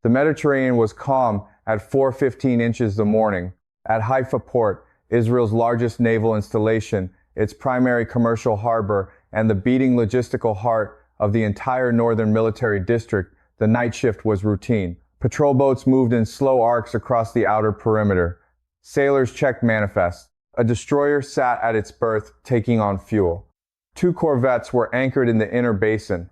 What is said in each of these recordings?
The Mediterranean was calm at 4:15 inches the morning. At Haifa port, Israel's largest naval installation, its primary commercial harbor, and the beating logistical heart of the entire northern military district, the night shift was routine. Patrol boats moved in slow arcs across the outer perimeter. Sailors checked manifests. A destroyer sat at its berth, taking on fuel. 2 corvettes were anchored in the inner basin.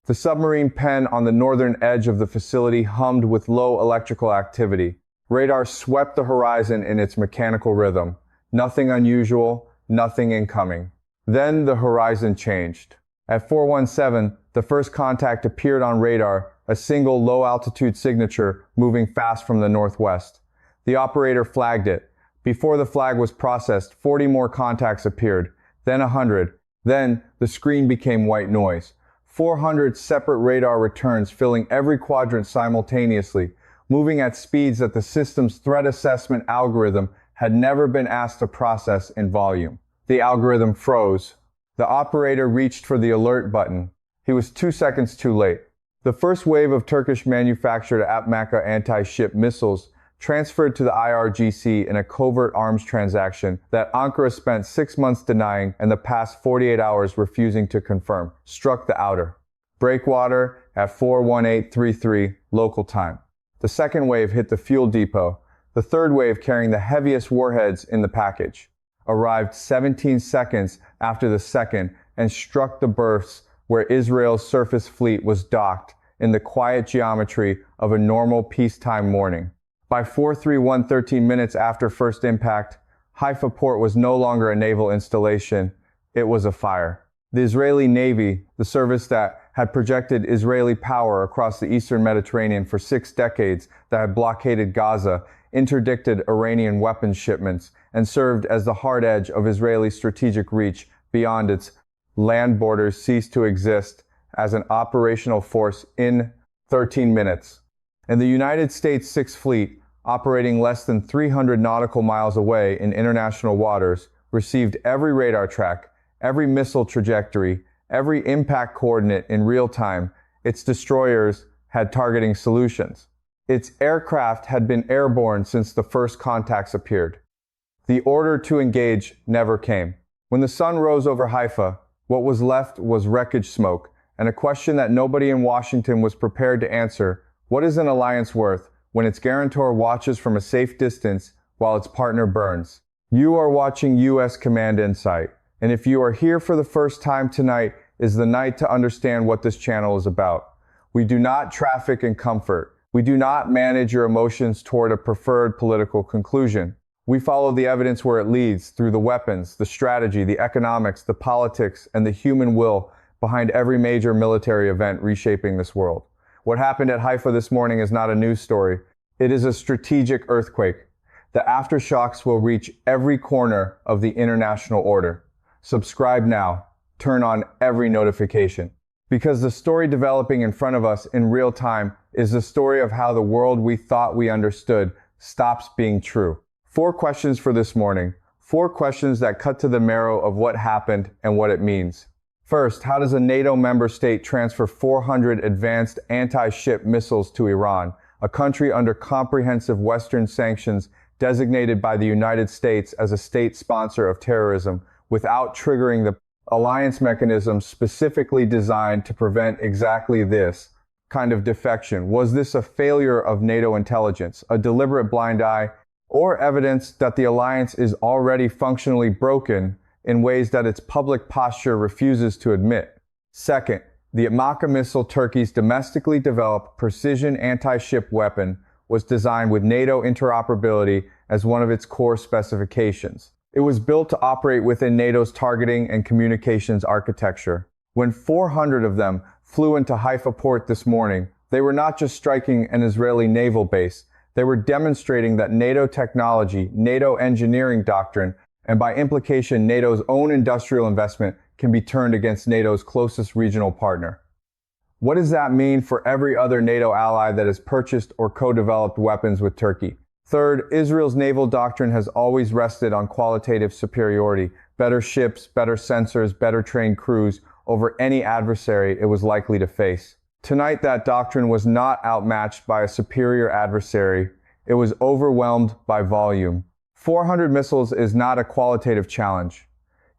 The submarine pen on the northern edge of the facility hummed with low electrical activity. Radar swept the horizon in its mechanical rhythm. Nothing unusual, nothing incoming. Then the horizon changed. At 4:17, the first contact appeared on radar, a single low-altitude signature moving fast from the northwest. The operator flagged it. Before the flag was processed, 40 more contacts appeared, then 100. Then the screen became white noise. 400 separate radar returns filling every quadrant simultaneously, moving at speeds that the system's threat assessment algorithm had never been asked to process in volume. The algorithm froze. The operator reached for the alert button. He was 2 seconds too late. The first wave of Turkish-manufactured Atmaca anti-ship missiles transferred to the IRGC in a covert arms transaction that Ankara spent 6 months denying and the past 48 hours refusing to confirm, struck the outer breakwater at 4:1833 local time. The second wave hit the fuel depot. The third wave, carrying the heaviest warheads in the package, arrived 17 seconds after the second and struck the berths where Israel's surface fleet was docked in the quiet geometry of a normal peacetime morning. By 4:31, 13 minutes after first impact, Haifa port was no longer a naval installation, it was a fire. The Israeli Navy, the service that had projected Israeli power across the eastern Mediterranean for 6 decades, that had blockaded Gaza, interdicted Iranian weapons shipments, and served as the hard edge of Israeli strategic reach beyond its land borders, ceased to exist as an operational force in 13 minutes. And the United States Sixth Fleet, operating less than 300 nautical miles away in international waters, received every radar track, every missile trajectory, every impact coordinate in real time. Its destroyers had targeting solutions. Its aircraft had been airborne since the first contacts appeared. The order to engage never came. When the sun rose over Haifa, what was left was wreckage smoke, and a question that nobody in Washington was prepared to answer: what is an alliance worth when its guarantor watches from a safe distance while its partner burns? You are watching U.S. Command Insight, and if you are here for the first time, tonight is the night to understand what this channel is about. We do not traffic in comfort. We do not manage your emotions toward a preferred political conclusion. We follow the evidence where it leads, through the weapons, the strategy, the economics, the politics, and the human will behind every major military event reshaping this world. What happened at Haifa this morning is not a news story. It is a strategic earthquake. The aftershocks will reach every corner of the international order. Subscribe now. Turn on every notification. Because the story developing in front of us in real time is the story of how the world we thought we understood stops being true. 4 questions for this morning. 4 questions that cut to the marrow of what happened and what it means. First, how does a NATO member state transfer 400 advanced anti-ship missiles to Iran, a country under comprehensive Western sanctions designated by the United States as a state sponsor of terrorism, without triggering the alliance mechanism specifically designed to prevent exactly this kind of defection? Was this a failure of NATO intelligence, a deliberate blind eye, or evidence that the alliance is already functionally broken in ways that its public posture refuses to admit? Second, the Atmaca missile, Turkey's domestically developed precision anti-ship weapon, was designed with NATO interoperability as one of its core specifications. It was built to operate within NATO's targeting and communications architecture. When 400 of them flew into Haifa port this morning, they were not just striking an Israeli naval base, they were demonstrating that NATO technology, NATO engineering doctrine, and by implication NATO's own industrial investment can be turned against NATO's closest regional partner. What does that mean for every other NATO ally that has purchased or co-developed weapons with Turkey? Third, Israel's naval doctrine has always rested on qualitative superiority, better ships, better sensors, better trained crews over any adversary it was likely to face. Tonight, that doctrine was not outmatched by a superior adversary. It was overwhelmed by volume. 400 missiles is not a qualitative challenge.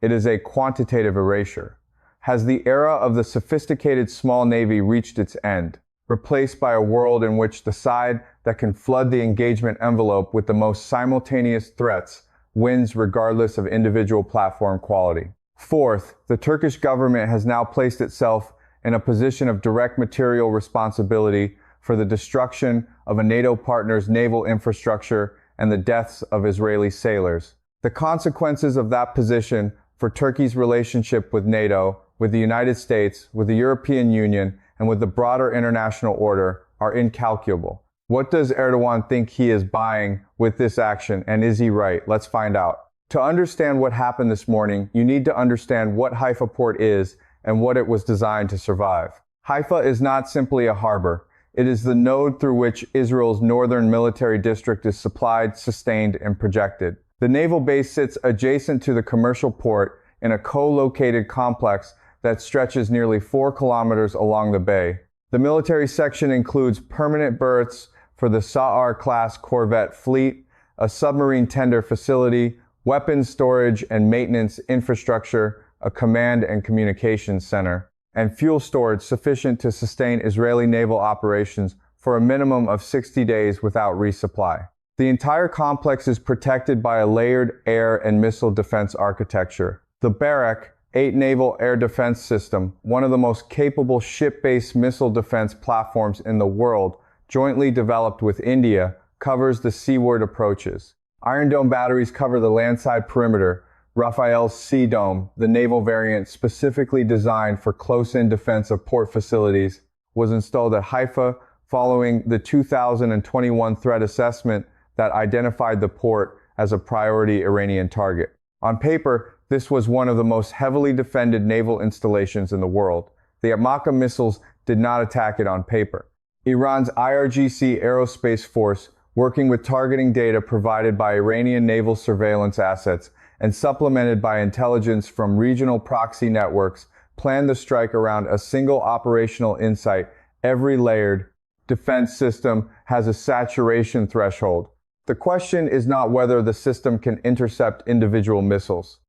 It is a quantitative erasure. Has the era of the sophisticated small navy reached its end, replaced by a world in which the side that can flood the engagement envelope with the most simultaneous threats wins regardless of individual platform quality? Fourth, the Turkish government has now placed itself in a position of direct material responsibility for the destruction of a NATO partner's naval infrastructure and the deaths of Israeli sailors. The consequences of that position for Turkey's relationship with NATO, with the United States, with the European Union, and with the broader international order are incalculable. What does Erdogan think he is buying with this action, and is he right? Let's find out. To understand what happened this morning, you need to understand what Haifa port is and what it was designed to survive. Haifa is not simply a harbor. It is the node through which Israel's northern military district is supplied, sustained, and projected. The naval base sits adjacent to the commercial port in a co-located complex that stretches nearly 4 kilometers along the bay. The military section includes permanent berths for the Sa'ar-class corvette fleet, a submarine tender facility, weapons storage and maintenance infrastructure, a command and communications center, and fuel storage sufficient to sustain Israeli naval operations for a minimum of 60 days without resupply. The entire complex is protected by a layered air and missile defense architecture. The Barak 8 Naval Air Defense System, one of the most capable ship-based missile defense platforms in the world, jointly developed with India, covers the seaward approaches. Iron Dome batteries cover the landside perimeter. Rafael's Sea Dome, the naval variant specifically designed for close-in defense of port facilities, was installed at Haifa following the 2021 threat assessment that identified the port as a priority Iranian target. On paper, this was one of the most heavily defended naval installations in the world. The Amaka missiles did not attack it on paper. Iran's IRGC Aerospace Force, working with targeting data provided by Iranian naval surveillance assets and supplemented by intelligence from regional proxy networks, planned the strike around a single operational insight. Every layered defense system has a saturation threshold. The question is not whether the system can intercept individual missiles.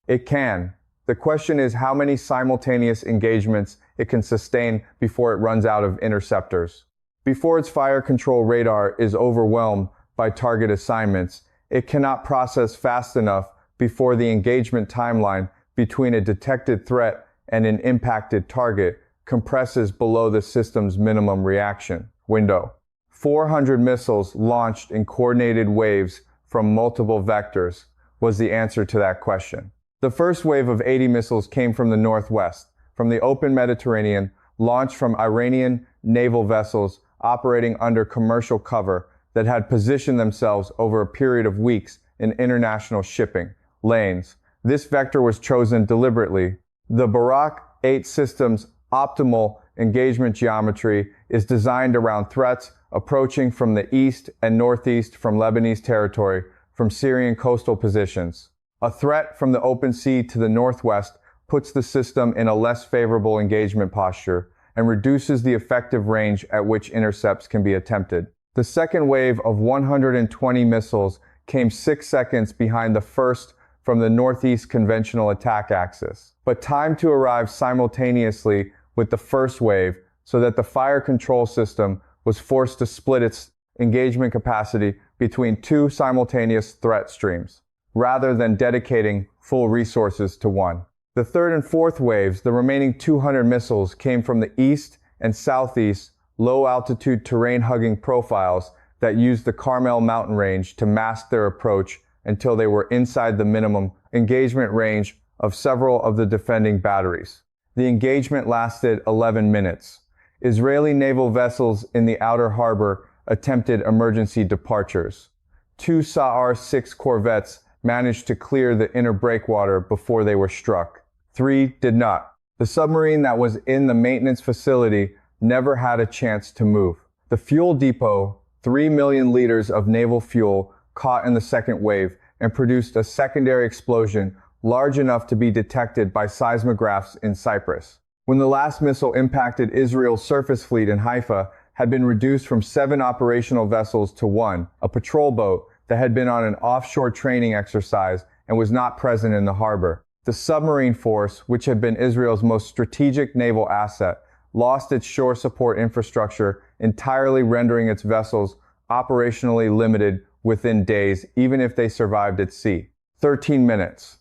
It can. The question is how many simultaneous engagements it can sustain before it runs out of interceptors. Before its fire control radar is overwhelmed by target assignments, it cannot process fast enough before the engagement timeline between a detected threat and an impacted target compresses below the system's minimum reaction window. 400 missiles launched in coordinated waves from multiple vectors was the answer to that question. The first wave of 80 missiles came from the northwest, from the open Mediterranean, launched from Iranian naval vessels operating under commercial cover that had positioned themselves over a period of weeks in international shipping lanes. This vector was chosen deliberately. The Barak 8 system's optimal engagement geometry is designed around threats approaching from the east and northeast from Lebanese territory, from Syrian coastal positions. A threat from the open sea to the northwest puts the system in a less favorable engagement posture and reduces the effective range at which intercepts can be attempted. The second wave of 120 missiles came 6 seconds behind the first from the northeast conventional attack axis, but timed to arrive simultaneously with the first wave so that the fire control system was forced to split its engagement capacity between 2 simultaneous threat streams, rather than dedicating full resources to one. The third and fourth waves, the remaining 200 missiles, came from the east and southeast low-altitude terrain-hugging profiles that used the Carmel mountain range to mask their approach until they were inside the minimum engagement range of several of the defending batteries. The engagement lasted 11 minutes. Israeli naval vessels in the outer harbor attempted emergency departures. 2 Sa'ar 6 corvettes managed to clear the inner breakwater before they were struck. 3 did not. The submarine that was in the maintenance facility never had a chance to move. The fuel depot, 3 million liters of naval fuel, caught in the second wave and produced a secondary explosion large enough to be detected by seismographs in Cyprus. when the last missile impacted Israel's surface fleet in Haifa had been reduced from 7 operational vessels to 1, a patrol boat that had been on an offshore training exercise and was not present in the harbor. The submarine force, which had been Israel's most strategic naval asset, lost its shore support infrastructure, entirely rendering its vessels operationally limited within days, even if they survived at sea. 13 minutes.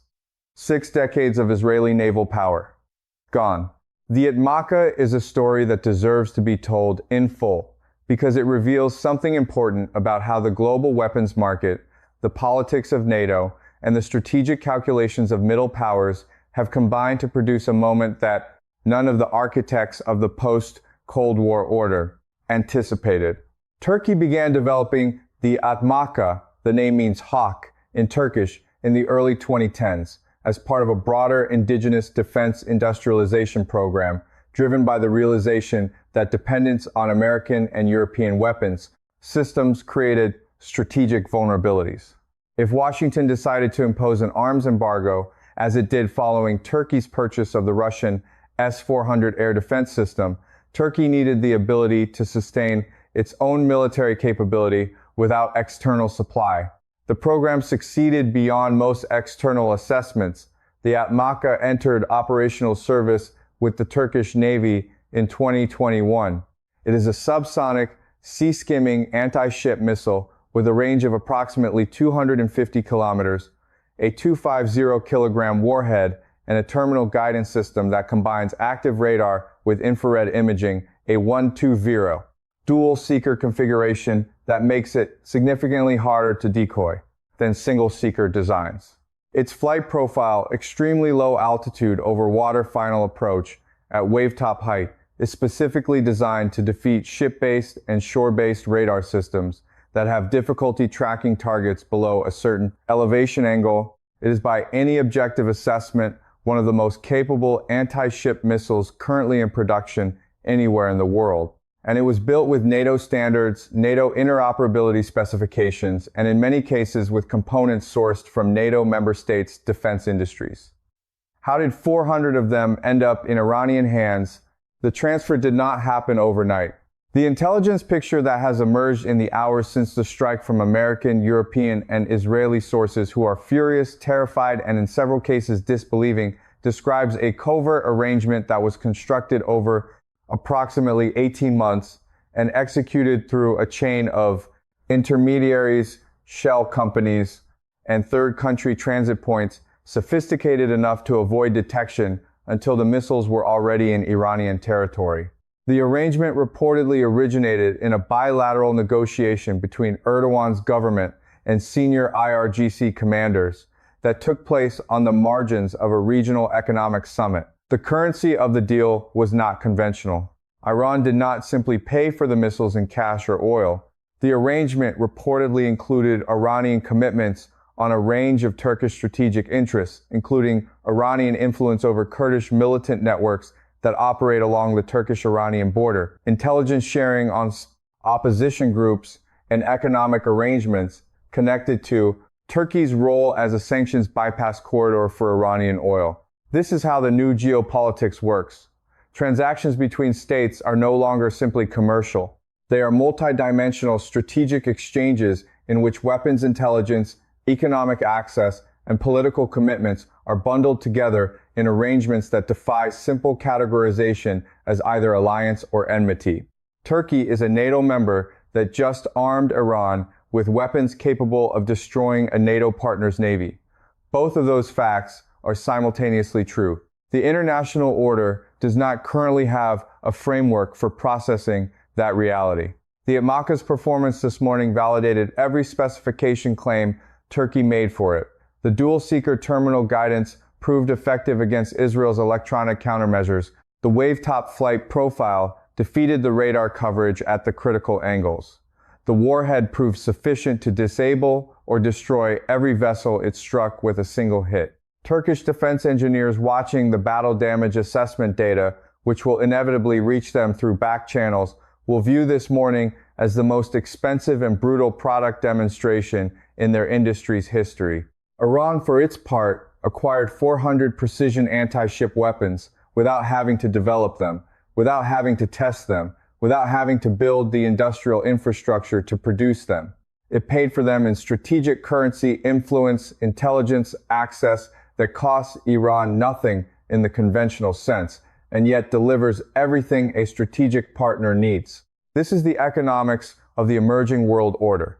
6 decades of Israeli naval power. Gone. The Atmaka is a story that deserves to be told in full, because it reveals something important about how the global weapons market, the politics of NATO, and the strategic calculations of middle powers have combined to produce a moment that none of the architects of the post-Cold War order anticipated. Turkey began developing the Atmaka, the name means hawk, in Turkish, in the early 2010s, as part of a broader indigenous defense industrialization program driven by the realization that dependence on American and European weapons systems created strategic vulnerabilities. If Washington decided to impose an arms embargo, as it did following Turkey's purchase of the Russian S-400 air defense system, Turkey needed the ability to sustain its own military capability without external supply. The program succeeded beyond most external assessments. The Atmaka entered operational service with the Turkish Navy in 2021. It is a subsonic, sea-skimming anti-ship missile with a range of approximately 250 kilometers, a 250-kilogram warhead, and a terminal guidance system that combines active radar with infrared imaging, a 120 dual-seeker configuration that makes it significantly harder to decoy than single-seeker designs. Its flight profile, extremely low altitude over water final approach at wavetop height, is specifically designed to defeat ship-based and shore-based radar systems that have difficulty tracking targets below a certain elevation angle. It is by any objective assessment one of the most capable anti-ship missiles currently in production anywhere in the world. And it was built with NATO standards, NATO interoperability specifications, and in many cases with components sourced from NATO member states' defense industries. How did 400 of them end up in Iranian hands? The transfer did not happen overnight. The intelligence picture that has emerged in the hours since the strike from American, European, and Israeli sources who are furious, terrified, and in several cases disbelieving, describes a covert arrangement that was constructed over approximately 18 months and executed through a chain of intermediaries, shell companies, and third country transit points sophisticated enough to avoid detection until the missiles were already in Iranian territory. The arrangement reportedly originated in a bilateral negotiation between Erdogan's government and senior IRGC commanders that took place on the margins of a regional economic summit. The currency of the deal was not conventional. Iran did not simply pay for the missiles in cash or oil. The arrangement reportedly included Iranian commitments on a range of Turkish strategic interests, including Iranian influence over Kurdish militant networks that operate along the Turkish-Iranian border, intelligence sharing on opposition groups, and economic arrangements connected to Turkey's role as a sanctions bypass corridor for Iranian oil. This is how the new geopolitics works. Transactions between states are no longer simply commercial. They are multidimensional strategic exchanges in which weapons intelligence, economic access, and political commitments are bundled together in arrangements that defy simple categorization as either alliance or enmity. Turkey is a NATO member that just armed Iran with weapons capable of destroying a NATO partner's navy. Both of those facts are simultaneously true. The international order does not currently have a framework for processing that reality. The Atmaka's performance this morning validated every specification claim Turkey made for it. The dual-seeker terminal guidance proved effective against Israel's electronic countermeasures. The wavetop flight profile defeated the radar coverage at the critical angles. The warhead proved sufficient to disable or destroy every vessel it struck with a single hit. Turkish defense engineers watching the battle damage assessment data, which will inevitably reach them through back channels, will view this morning as the most expensive and brutal product demonstration in their industry's history. Iran, for its part, acquired 400 precision anti-ship weapons, without having to develop them, without having to test them, without having to build the industrial infrastructure to produce them. It paid for them in strategic currency, influence, intelligence, access that costs Iran nothing in the conventional sense, and yet delivers everything a strategic partner needs. This is the economics of the emerging world order.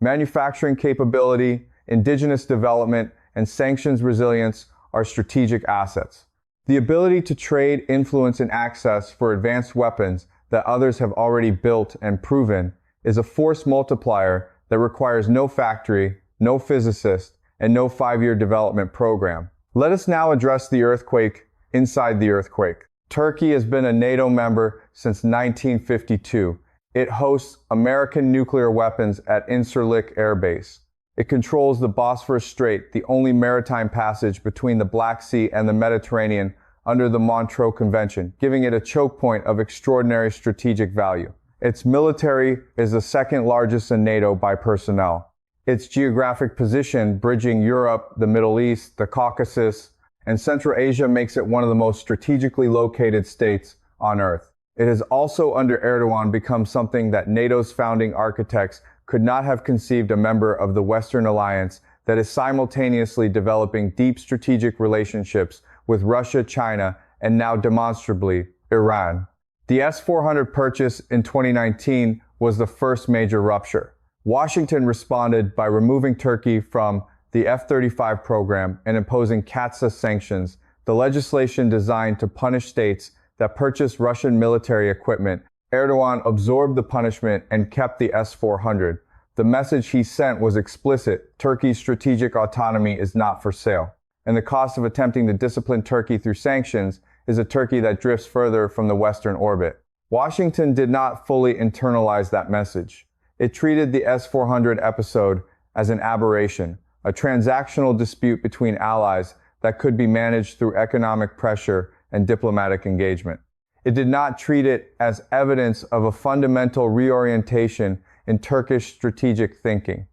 Manufacturing capability, indigenous development, and sanctions resilience are strategic assets. The ability to trade, influence, and access for advanced weapons that others have already built and proven is a force multiplier that requires no factory, no physicist, and no 5-year development program. Let us now address the earthquake inside the earthquake. Turkey has been a NATO member since 1952. It hosts American nuclear weapons at Incirlik Air Base. It controls the Bosphorus Strait, the only maritime passage between the Black Sea and the Mediterranean under the Montreux Convention, giving it a choke point of extraordinary strategic value. Its military is the second largest in NATO by personnel. Its geographic position, bridging Europe, the Middle East, the Caucasus, and Central Asia, makes it one of the most strategically located states on Earth. It has also, under Erdogan, become something that NATO's founding architects could not have conceived: a member of the Western Alliance that is simultaneously developing deep strategic relationships with Russia, China, and now demonstrably Iran. The S-400 purchase in 2019 was the first major rupture. Washington responded by removing Turkey from the F-35 program and imposing CAATSA sanctions, the legislation designed to punish states that purchased Russian military equipment. Erdogan absorbed the punishment and kept the S-400. The message he sent was explicit: Turkey's strategic autonomy is not for sale. And the cost of attempting to discipline Turkey through sanctions is a Turkey that drifts further from the Western orbit. Washington did not fully internalize that message. It treated the S-400 episode as an aberration, a transactional dispute between allies that could be managed through economic pressure and diplomatic engagement. It did not treat it as evidence of a fundamental reorientation in Turkish strategic thinking.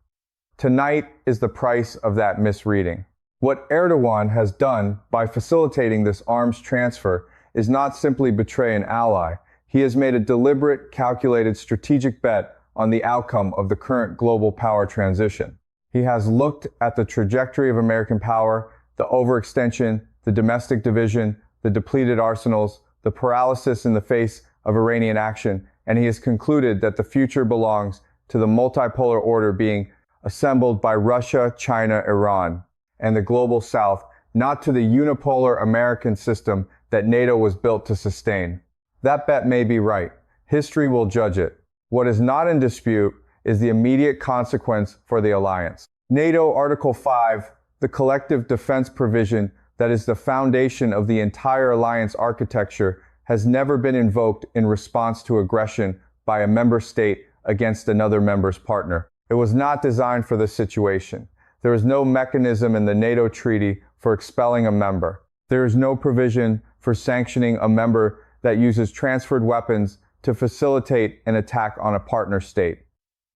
Tonight is the price of that misreading. What Erdogan has done by facilitating this arms transfer is not simply betray an ally. He has made a deliberate, calculated strategic bet on the outcome of the current global power transition. He has looked at the trajectory of American power, the overextension, the domestic division, the depleted arsenals, the paralysis in the face of Iranian action, and he has concluded that the future belongs to the multipolar order being assembled by Russia, China, Iran, and the global South, not to the unipolar American system that NATO was built to sustain. That bet may be right. History will judge it. What is not in dispute is the immediate consequence for the alliance. NATO Article 5, the collective defense provision that is the foundation of the entire alliance architecture, has never been invoked in response to aggression by a member state against another member's partner. It was not designed for this situation. There is no mechanism in the NATO treaty for expelling a member. There is no provision for sanctioning a member that uses transferred weapons to facilitate an attack on a partner state.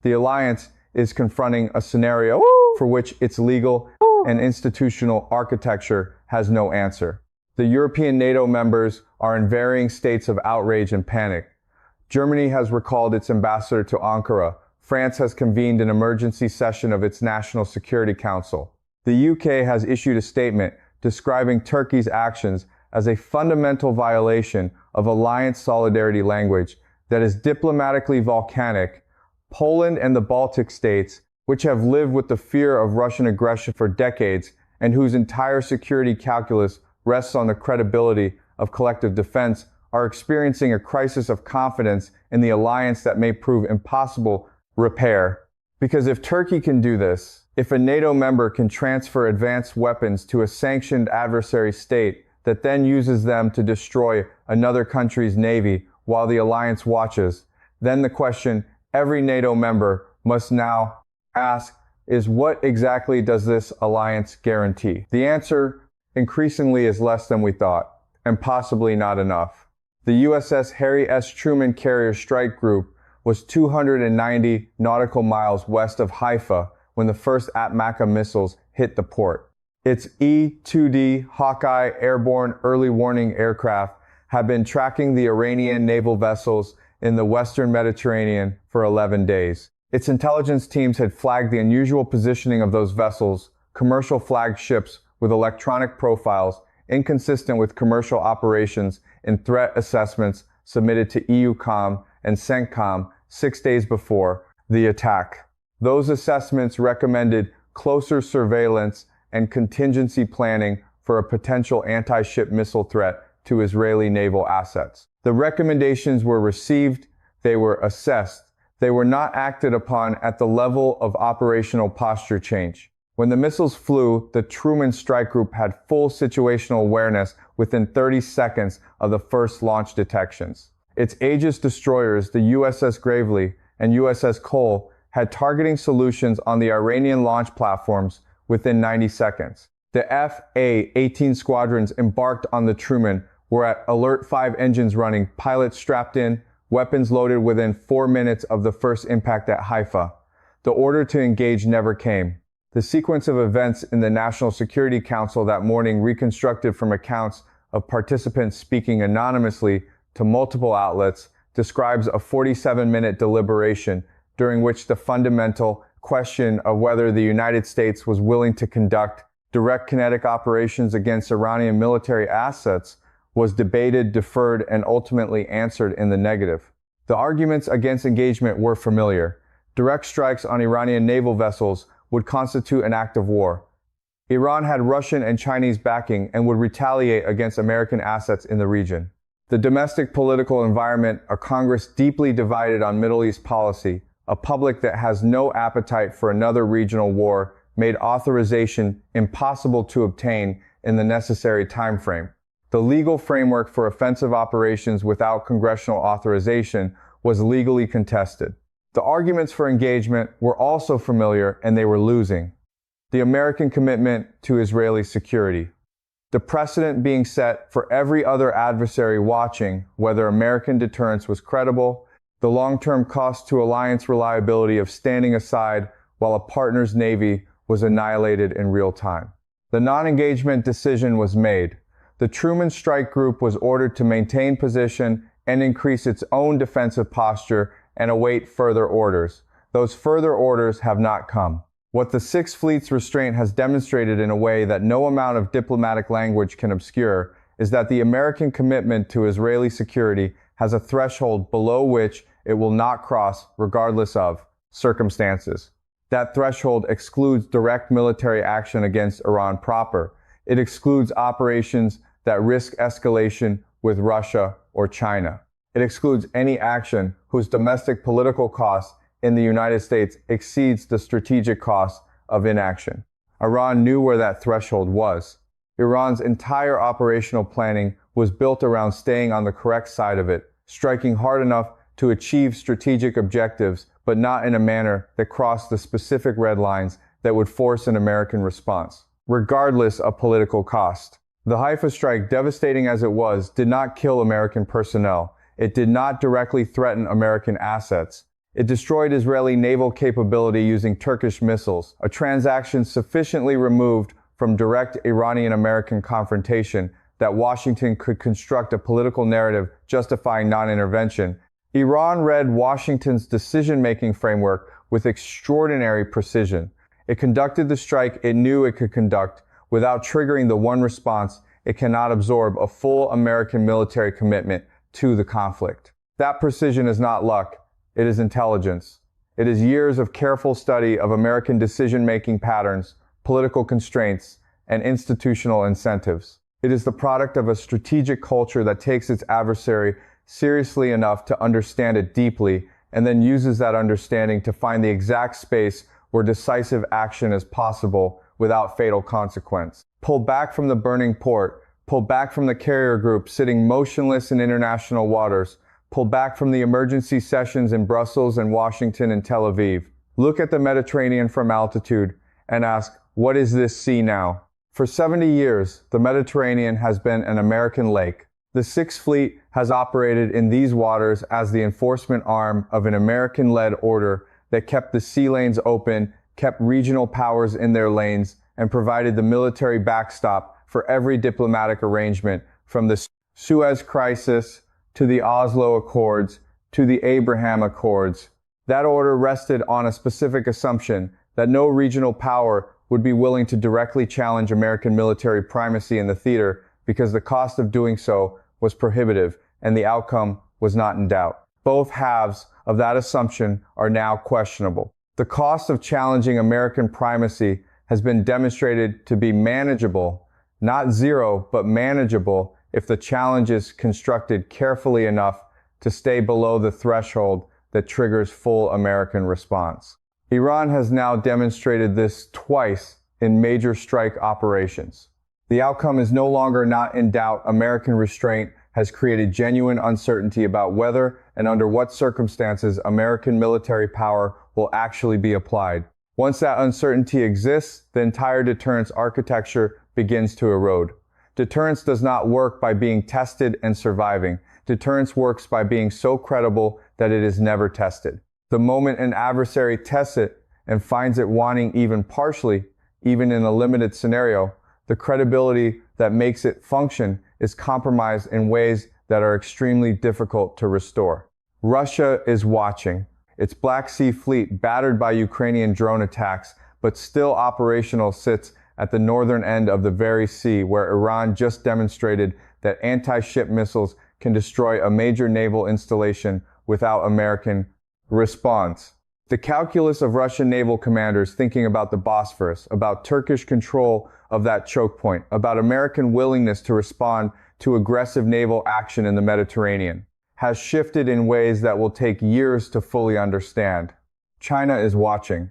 The alliance is confronting a scenario for which its legal and institutional architecture has no answer. The European NATO members are in varying states of outrage and panic. Germany has recalled its ambassador to Ankara. France has convened an emergency session of its National Security Council. The U.K. has issued a statement describing Turkey's actions as a fundamental violation of alliance solidarity language that is diplomatically volcanic. Poland and the Baltic states, which have lived with the fear of Russian aggression for decades and whose entire security calculus rests on the credibility of collective defense, are experiencing a crisis of confidence in the alliance that may prove impossible repair. Because if Turkey can do this, if a NATO member can transfer advanced weapons to a sanctioned adversary state that then uses them to destroy another country's navy while the alliance watches, then the question every NATO member must now ask is, what exactly does this alliance guarantee? The answer increasingly is less than we thought, and possibly not enough. The USS Harry S. Truman Carrier Strike Group was 290 nautical miles west of Haifa when the first Atmaka missiles hit the port. Its E-2D Hawkeye airborne early warning aircraft have been tracking the Iranian naval vessels in the western Mediterranean for 11 days. Its intelligence teams had flagged the unusual positioning of those vessels, commercial flagged ships with electronic profiles, inconsistent with commercial operations in threat assessments submitted to EUCOM and CENTCOM 6 days before the attack. Those assessments recommended closer surveillance and contingency planning for a potential anti-ship missile threat to Israeli naval assets. The recommendations were received, they were assessed, they were not acted upon at the level of operational posture change. When the missiles flew, the Truman Strike Group had full situational awareness within 30 seconds of the first launch detections. Its Aegis destroyers, the USS Gravely and USS Cole, had targeting solutions on the Iranian launch platforms within 90 seconds. The F/A-18 squadrons embarked on the Truman were at Alert 5 engines running, pilots strapped in, weapons loaded within 4 minutes of the first impact at Haifa. The order to engage never came. The sequence of events in the National Security Council that morning, reconstructed from accounts of participants speaking anonymously to multiple outlets, describes a 47-minute deliberation during which the fundamental question of whether the United States was willing to conduct direct kinetic operations against Iranian military assets was debated, deferred, and ultimately answered in the negative. The arguments against engagement were familiar. Direct strikes on Iranian naval vessels would constitute an act of war. Iran had Russian and Chinese backing and would retaliate against American assets in the region. The domestic political environment, a Congress deeply divided on Middle East policy, a public that has no appetite for another regional war, made authorization impossible to obtain in the necessary time frame. The legal framework for offensive operations without congressional authorization was legally contested. The arguments for engagement were also familiar, and they were losing. The American commitment to Israeli security. The precedent being set for every other adversary watching whether American deterrence was credible, the long-term cost to alliance reliability of standing aside while a partner's navy was annihilated in real time. The non-engagement decision was made. The Truman Strike Group was ordered to maintain position and increase its own defensive posture and await further orders. Those further orders have not come. What the Sixth Fleet's restraint has demonstrated in a way that no amount of diplomatic language can obscure is that the American commitment to Israeli security has a threshold below which it will not cross regardless of circumstances. That threshold excludes direct military action against Iran proper. It excludes operations that risk escalation with Russia or China. It excludes any action whose domestic political cost in the United States exceeds the strategic cost of inaction. Iran knew where that threshold was. Iran's entire operational planning was built around staying on the correct side of it, striking hard enough to achieve strategic objectives, but not in a manner that crossed the specific red lines that would force an American response, regardless of political cost. The Haifa strike, devastating as it was, did not kill American personnel. It did not directly threaten American assets. It destroyed Israeli naval capability using Turkish missiles, a transaction sufficiently removed from direct Iranian-American confrontation that Washington could construct a political narrative justifying non-intervention. Iran read Washington's decision-making framework with extraordinary precision. It conducted the strike it knew it could conduct without triggering the one response it cannot absorb: a full American military commitment to the conflict. That precision is not luck. It is intelligence. It is years of careful study of American decision-making patterns, political constraints, and institutional incentives. It is the product of a strategic culture that takes its adversary seriously enough to understand it deeply, and then uses that understanding to find the exact space where decisive action is possible without fatal consequence. Pull back from the burning port. Pull back from the carrier group sitting motionless in international waters. Pull back from the emergency sessions in Brussels and Washington and Tel Aviv. Look at the Mediterranean from altitude and ask, what is this sea now? For 70 years, the Mediterranean has been an American lake. The Sixth Fleet has operated in these waters as the enforcement arm of an American-led order that kept the sea lanes open, kept regional powers in their lanes, and provided the military backstop for every diplomatic arrangement, from the Suez Crisis to the Oslo Accords to the Abraham Accords. That order rested on a specific assumption that no regional power would be willing to directly challenge American military primacy in the theater because the cost of doing so was prohibitive and the outcome was not in doubt. Both halves of that assumption are now questionable. The cost of challenging American primacy has been demonstrated to be manageable, not zero, but manageable if the challenge is constructed carefully enough to stay below the threshold that triggers full American response. Iran has now demonstrated this twice in major strike operations. The outcome is no longer not in doubt. American restraint has created genuine uncertainty about whether and under what circumstances American military power will actually be applied. Once that uncertainty exists, the entire deterrence architecture begins to erode. Deterrence does not work by being tested and surviving. Deterrence works by being so credible that it is never tested. The moment an adversary tests it and finds it wanting even partially, even in a limited scenario, the credibility that makes it function is compromised in ways that are extremely difficult to restore. Russia is watching. Its Black Sea fleet, battered by Ukrainian drone attacks, but still operational, sits at the northern end of the very sea where Iran just demonstrated that anti-ship missiles can destroy a major naval installation without American response. The calculus of Russian naval commanders thinking about the Bosphorus, about Turkish control of that choke point, about American willingness to respond to aggressive naval action in the Mediterranean, has shifted in ways that will take years to fully understand. China is watching.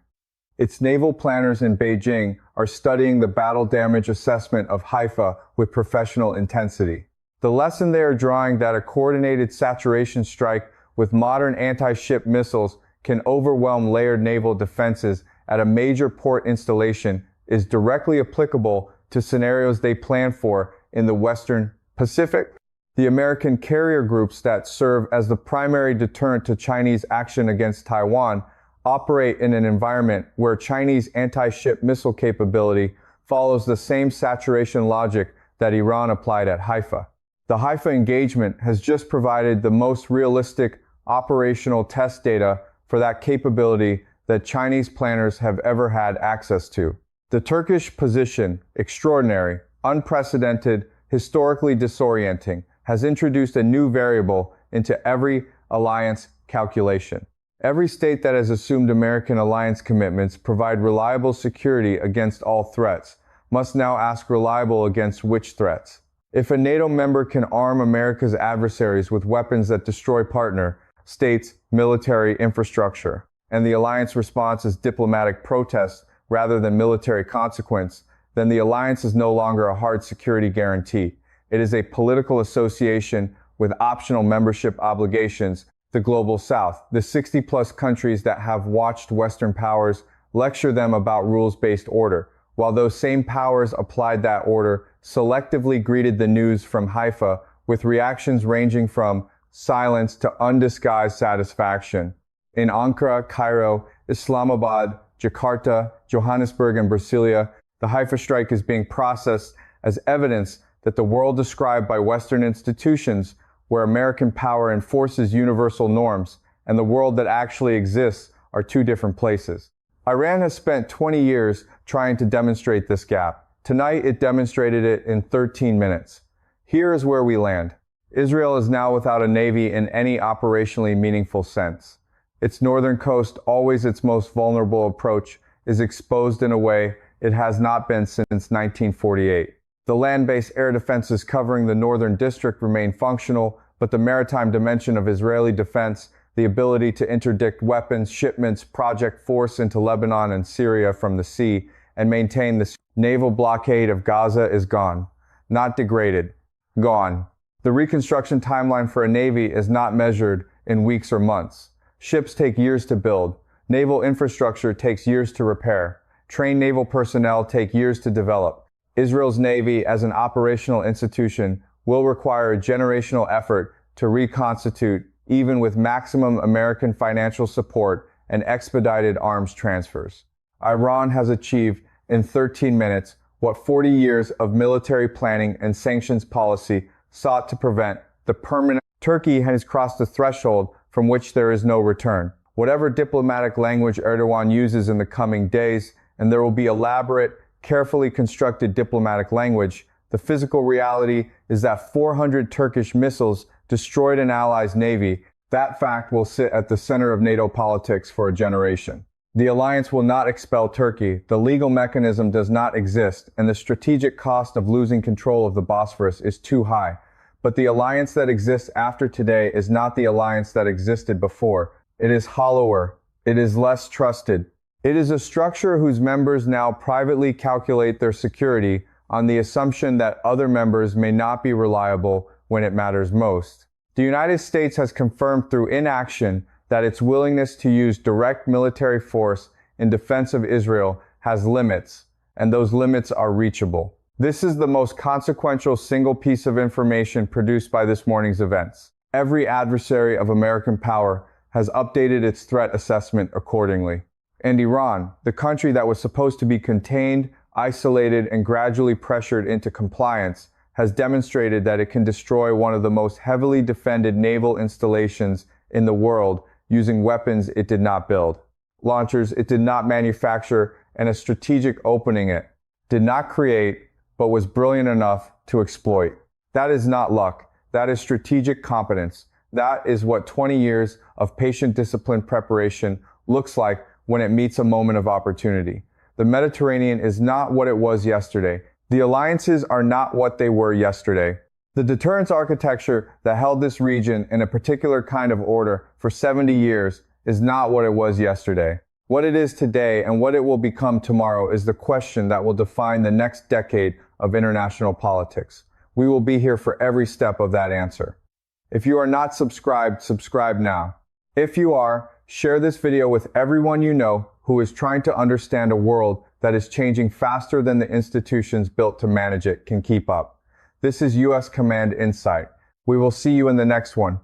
Its naval planners in Beijing are studying the battle damage assessment of Haifa with professional intensity. The lesson they are drawing that a coordinated saturation strike with modern anti-ship missiles can overwhelm layered naval defenses at a major port installation is directly applicable to scenarios they plan for in the Western Pacific. The American carrier groups that serve as the primary deterrent to Chinese action against Taiwan operate in an environment where Chinese anti-ship missile capability follows the same saturation logic that Iran applied at Haifa. The Haifa engagement has just provided the most realistic operational test data for that capability that Chinese planners have ever had access to. The Turkish position, extraordinary, unprecedented, historically disorienting, has introduced a new variable into every alliance calculation. Every state that has assumed American alliance commitments provide reliable security against all threats must now ask reliable against which threats. If a NATO member can arm America's adversaries with weapons that destroy partner states' military infrastructure, and the alliance response is diplomatic protest rather than military consequence, then the alliance is no longer a hard security guarantee. It is a political association with optional membership obligations. The Global South, the 60-plus countries that have watched Western powers lecture them about rules-based order, while those same powers applied that order, selectively greeted the news from Haifa with reactions ranging from silence to undisguised satisfaction. In Ankara, Cairo, Islamabad, Jakarta, Johannesburg, and Brasilia, the Haifa strike is being processed as evidence that the world described by Western institutions, where American power enforces universal norms, and the world that actually exists are two different places. Iran has spent 20 years trying to demonstrate this gap. Tonight, it demonstrated it in 13 minutes. Here is where we land. Israel is now without a navy in any operationally meaningful sense. Its northern coast, always its most vulnerable approach, is exposed in a way it has not been since 1948. The land-based air defenses covering the northern district remain functional, but the maritime dimension of Israeli defense, the ability to interdict weapons, shipments, project force into Lebanon and Syria from the sea, and maintain the naval blockade of Gaza is gone. Not degraded. Gone. The reconstruction timeline for a navy is not measured in weeks or months. Ships take years to build. Naval infrastructure takes years to repair. Trained naval personnel take years to develop. Israel's navy, as an operational institution, will require a generational effort to reconstitute, even with maximum American financial support and expedited arms transfers. Iran has achieved in 13 minutes what 40 years of military planning and sanctions policy sought to prevent. The permanent Turkey has crossed the threshold from which there is no return. Whatever diplomatic language Erdogan uses in the coming days, and there will be elaborate, carefully constructed diplomatic language, the physical reality is that 400 Turkish missiles destroyed an ally's navy. That fact will sit at the center of NATO politics for a generation. The alliance will not expel Turkey, the legal mechanism does not exist, and the strategic cost of losing control of the Bosphorus is too high. But the alliance that exists after today is not the alliance that existed before. It is hollower. It is less trusted. It is a structure whose members now privately calculate their security on the assumption that other members may not be reliable when it matters most. The United States has confirmed through inaction that its willingness to use direct military force in defense of Israel has limits, and those limits are reachable. This is the most consequential single piece of information produced by this morning's events. Every adversary of American power has updated its threat assessment accordingly. And Iran, the country that was supposed to be contained, isolated, and gradually pressured into compliance, has demonstrated that it can destroy one of the most heavily defended naval installations in the world using weapons it did not build, launchers it did not manufacture, and a strategic opening it did not create, but was brilliant enough to exploit. That is not luck. That is strategic competence. That is what 20 years of patient disciplined preparation looks like when it meets a moment of opportunity. The Mediterranean is not what it was yesterday. The alliances are not what they were yesterday. The deterrence architecture that held this region in a particular kind of order for 70 years is not what it was yesterday. What it is today and what it will become tomorrow is the question that will define the next decade of international politics. We will be here for every step of that answer. If you are not subscribed, subscribe now. If you are, share this video with everyone you know who is trying to understand a world that is changing faster than the institutions built to manage it can keep up. This is U.S. Command Insight. We will see you in the next one.